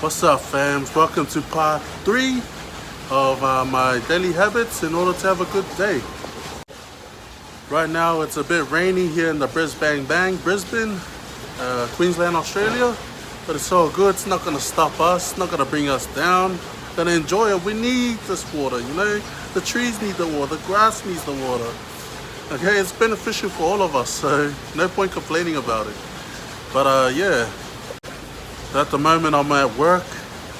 What's up, fams? Welcome to part 3 of my daily habits in order to have a good day. Right now it's a bit rainy here in the Brisbane, Queensland, Australia. But it's all good. It's not going to stop us. It's not going to bring us down. Going to enjoy it. We need this water, you know. The trees need the water. The grass needs the water. Okay, it's beneficial for all of us, so no point complaining about it. But yeah. At the moment I'm at work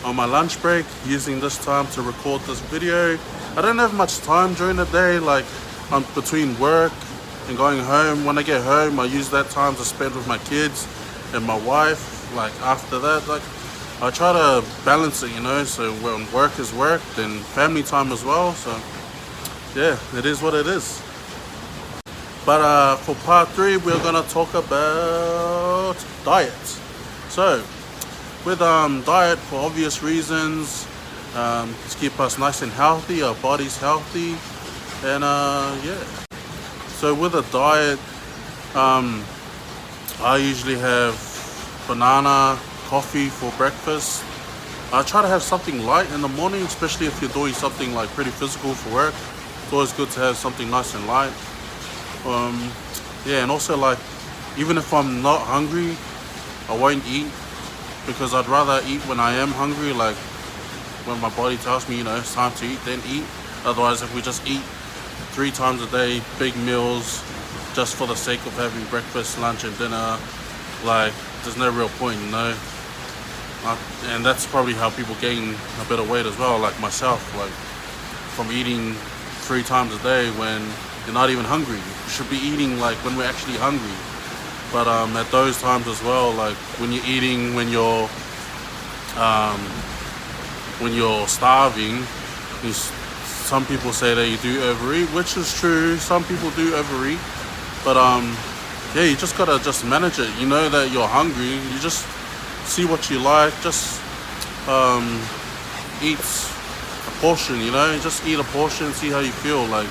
on my lunch break, using this time to record this video. I don't have much time during the day, like I'm between work and going home. When I get home, I use that time to spend with my kids and my wife. Like after that, like I try to balance it, you know, so when work is work, then family time as well. So yeah, it is what it is. But for part 3, we're gonna talk about diet. So with diet, for obvious reasons, to keep us nice and healthy, our body's healthy, and yeah. So with a diet, I usually have banana, coffee for breakfast. I try to have something light in the morning, especially if you're doing something like pretty physical for work. It's always good to have something nice and light. Yeah, and also like, even if I'm not hungry, I won't eat, because I'd rather eat when I am hungry, like when my body tells me, you know, it's time to eat, then eat. Otherwise, if we just eat 3 times a day, big meals, just for the sake of having breakfast, lunch and dinner, like there's no real point, you know. And that's probably how people gain a bit of weight as well, like myself, like from eating 3 times a day when you're not even hungry. You should be eating like when we're actually hungry. But at those times as well, like when you're eating, when you're starving, some people say that you do overeat, which is true. Some people do overeat, but yeah, you just gotta just manage it. You know that you're hungry. You just see what you like. Just eat a portion. You know, just eat a portion. See how you feel. Like,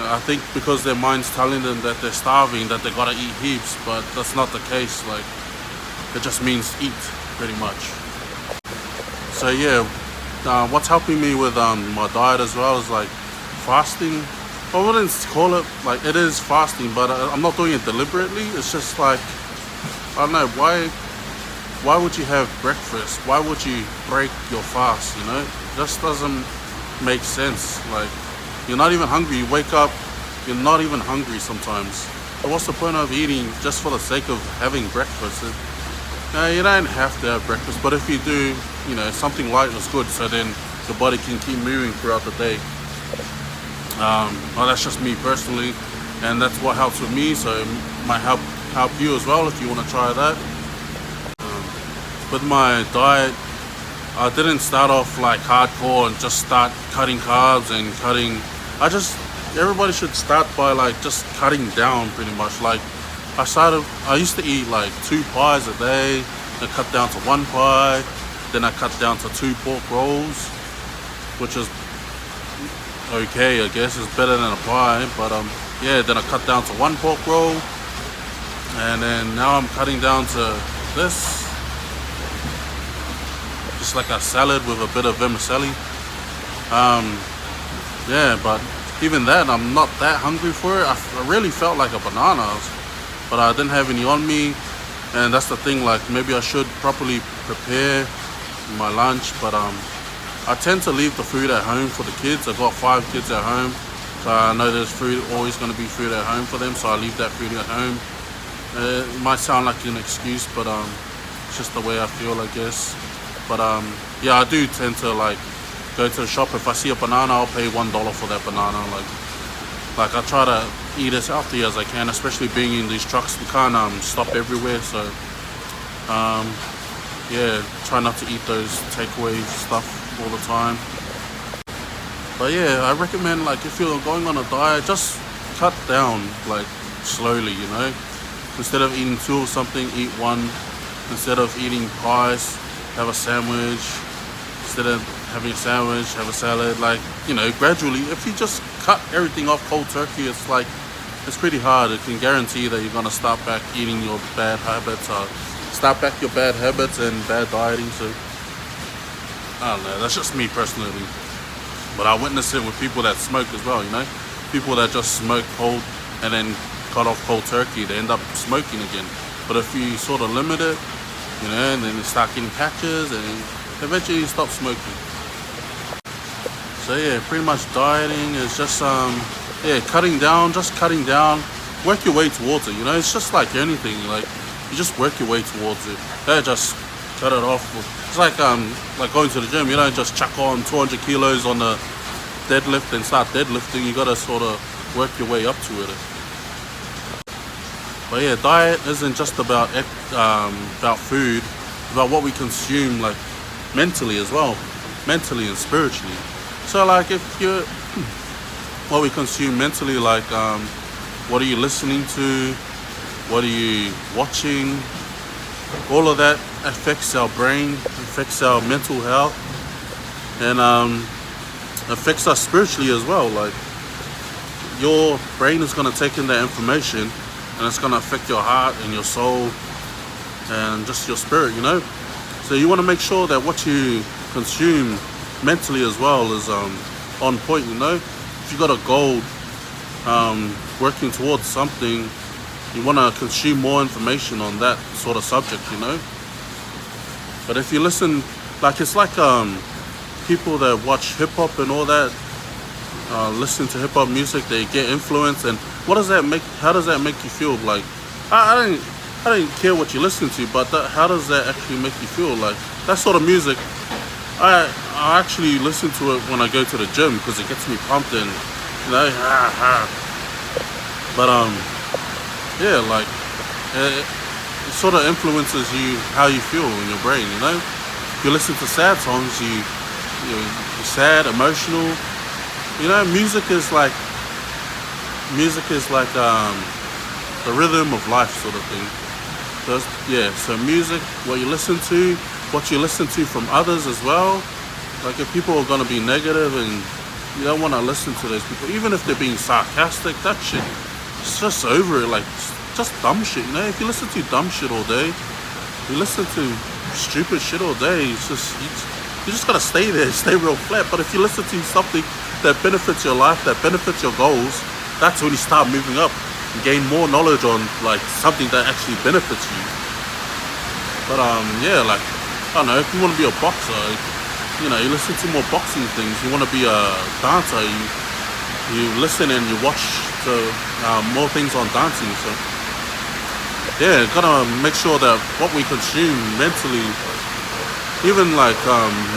I think because their mind's telling them that they're starving, that they gotta eat heaps, but that's not the case. Like, it just means eat, pretty much. So yeah, what's helping me with my diet as well is like fasting. I wouldn't call it like, it is fasting, but I'm not doing it deliberately. It's just like, I don't know, why would you have breakfast? Why would you break your fast, you know? It just doesn't make sense. Like, you're not even hungry. You wake up, you're not even hungry sometimes. So what's the point of eating just for the sake of having breakfast? You don't have to have breakfast, but if you do, you know, something light is good, so then your body can keep moving throughout the day. Well, that's just me personally, and that's what helps with me, so it might help you as well if you want to try that. With my diet, I didn't start off like hardcore and just start cutting carbs and cutting. Everybody should start by like just cutting down pretty much. Like I used to eat like 2 pies a day, then cut down to 1 pie, then I cut down to 2 pork rolls, which is okay, I guess. It's better than a pie, but yeah, then I cut down to 1 pork roll, and then now I'm cutting down to this. Just like a salad with a bit of vermicelli. Yeah, but even that, I'm not that hungry for it. I really felt like a banana, but I didn't have any on me, and that's the thing. Like, maybe I should properly prepare my lunch, but I tend to leave the food at home for the kids. I've got 5 kids at home, so I know there's always going to be food at home for them, so I leave that food at home. It might sound like an excuse, but it's just the way I feel, I guess. But yeah, I do tend to like go to the shop. If I see a banana, I'll pay $1 for that banana. Like I try to eat as healthy as I can, especially being in these trucks. We can't stop everywhere, so yeah, try not to eat those takeaway stuff all the time. But yeah, I recommend, like, if you're going on a diet, just cut down like slowly, you know. Instead of eating 2 of something, eat 1. Instead of eating pies, have a sandwich. Instead of having a sandwich, have a salad. Like, you know, gradually. If you just cut everything off cold turkey, it's like, it's pretty hard. It can guarantee that you're gonna start back eating your bad habits, start back your bad habits and bad dieting. So I don't know, that's just me personally. But I witness it with people that smoke as well, you know? People that just smoke cold and then cut off cold turkey, they end up smoking again. But if you sort of limit it, you know, and then you start getting patches and eventually you stop smoking. So yeah, pretty much dieting is just yeah, cutting down, just cutting down, work your way towards it, you know? It's just like anything, like you just work your way towards it. Don't just cut it off. It's like going to the gym, you don't just chuck on 200 kilos on the deadlift and start deadlifting. You gotta sort of work your way up to it. But yeah, diet isn't just about food, it's about what we consume, like mentally as well, mentally and spiritually. So like if you what we consume mentally, like what are you listening to, what are you watching, all of that affects our brain, affects our mental health, and affects us spiritually as well. Like your brain is going to take in that information and it's going to affect your heart and your soul and just your spirit, you know. So you want to make sure that what you consume mentally as well is on point, you know. If you got a goal, working towards something, you want to consume more information on that sort of subject, you know. But if you listen, like it's like people that watch hip hop and all that, listen to hip hop music, they get influenced, and what does that make? How does that make you feel? Like I didn't care what you listen to, but how does that actually make you feel? Like that sort of music, I actually listen to it when I go to the gym because it gets me pumped and, you know, but yeah, like it sort of influences you, how you feel in your brain, you know. If you listen to sad songs, you're sad, emotional, you know. Music is like the rhythm of life sort of thing. So yeah, so music, what you listen to from others as well. Like if people are gonna be negative and you don't want to listen to those people, even if they're being sarcastic, that shit, it's just over it. Like just dumb shit, you know. If you listen to dumb shit all day, you listen to stupid shit all day, it's just you just gotta stay there, stay real flat. But if you listen to something that benefits your life, that benefits your goals, that's when you start moving up and gain more knowledge on like something that actually benefits you. But yeah, like I don't know, if you want to be a boxer, you know, you listen to more boxing things. You want to be a dancer, you listen and you watch more things on dancing. So yeah, gotta make sure that what we consume mentally, even like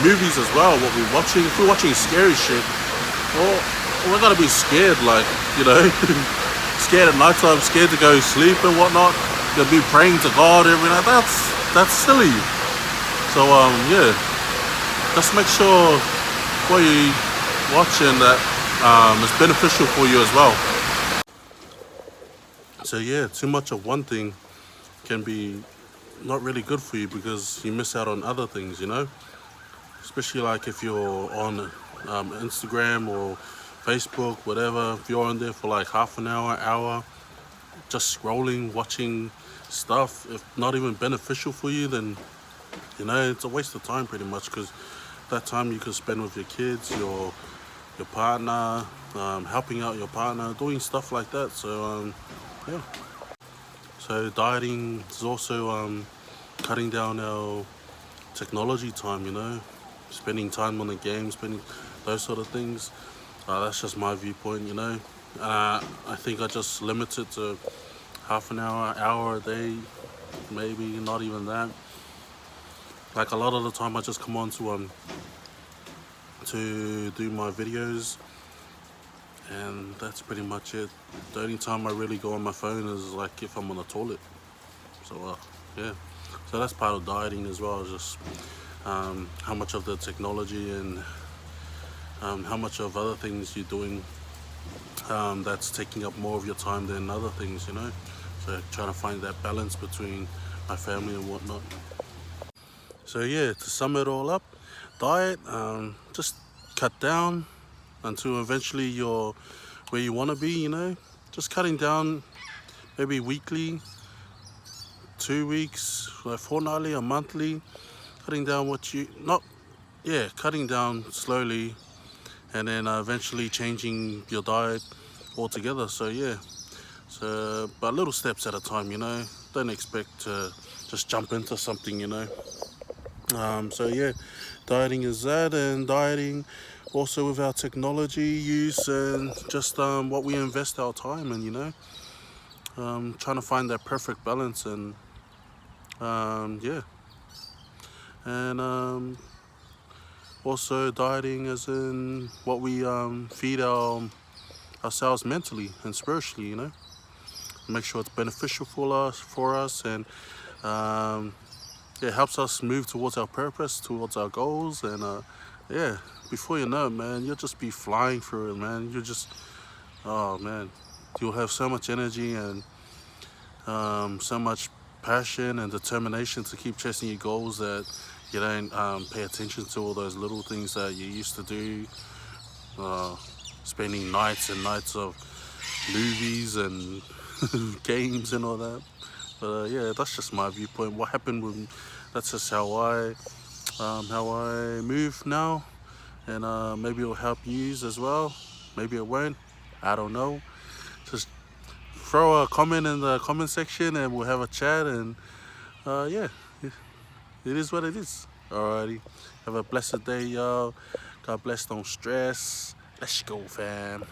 movies as well, what we're watching. If we're watching scary shit, well, we're gonna be scared, like, you know, scared at nighttime, scared to go sleep and whatnot. You'll be praying to God every night. That's silly. So yeah, just make sure what you watching that is beneficial for you as well. So yeah, too much of one thing can be not really good for you because you miss out on other things, you know. Especially like if you're on Instagram or Facebook, whatever. If you're on there for like half an hour, just scrolling, watching stuff, if not even beneficial for you, then you know it's a waste of time pretty much, because that time you could spend with your kids, your partner, helping out your partner, doing stuff like that. So yeah. So dieting is also cutting down our technology time, you know, spending time on the game, spending those sort of things. That's just my viewpoint, you know. I think I just limit it to half an hour a day, maybe not even that. Like a lot of the time I just come on to do my videos, and that's pretty much it. The only time I really go on my phone is like if I'm on the toilet. So yeah, so that's part of dieting as well, just how much of the technology and how much of other things you're doing that's taking up more of your time than other things, you know. So trying to find that balance between my family and whatnot. So yeah, to sum it all up, diet, just cut down until eventually you're where you want to be, you know. Just cutting down, maybe weekly, 2 weeks, like fortnightly or monthly, cutting down what you, not yeah, cutting down slowly, and then eventually changing your diet altogether. So yeah, so but little steps at a time, you know. Don't expect to just jump into something, you know. So yeah, dieting is that, and dieting also with our technology use and just what we invest our time in, you know. Trying to find that perfect balance, and yeah, and also dieting as in what we feed ourselves mentally and spiritually, you know. Make sure it's beneficial for us, and um, it helps us move towards our purpose, towards our goals, and yeah, before you know it, man, you'll just be flying through it, man. You just, oh man, you'll have so much energy and so much passion and determination to keep chasing your goals that you don't pay attention to all those little things that you used to do, uh, spending nights and nights of movies and games and all that. But yeah, that's just my viewpoint. What happened with that's just how I move now, and maybe it'll help you as well. Maybe it won't. I don't know. Just throw a comment in the comment section, and we'll have a chat. And yeah, it is what it is. Alrighty. Have a blessed day, y'all. God bless. Don't stress. Let's go, fam.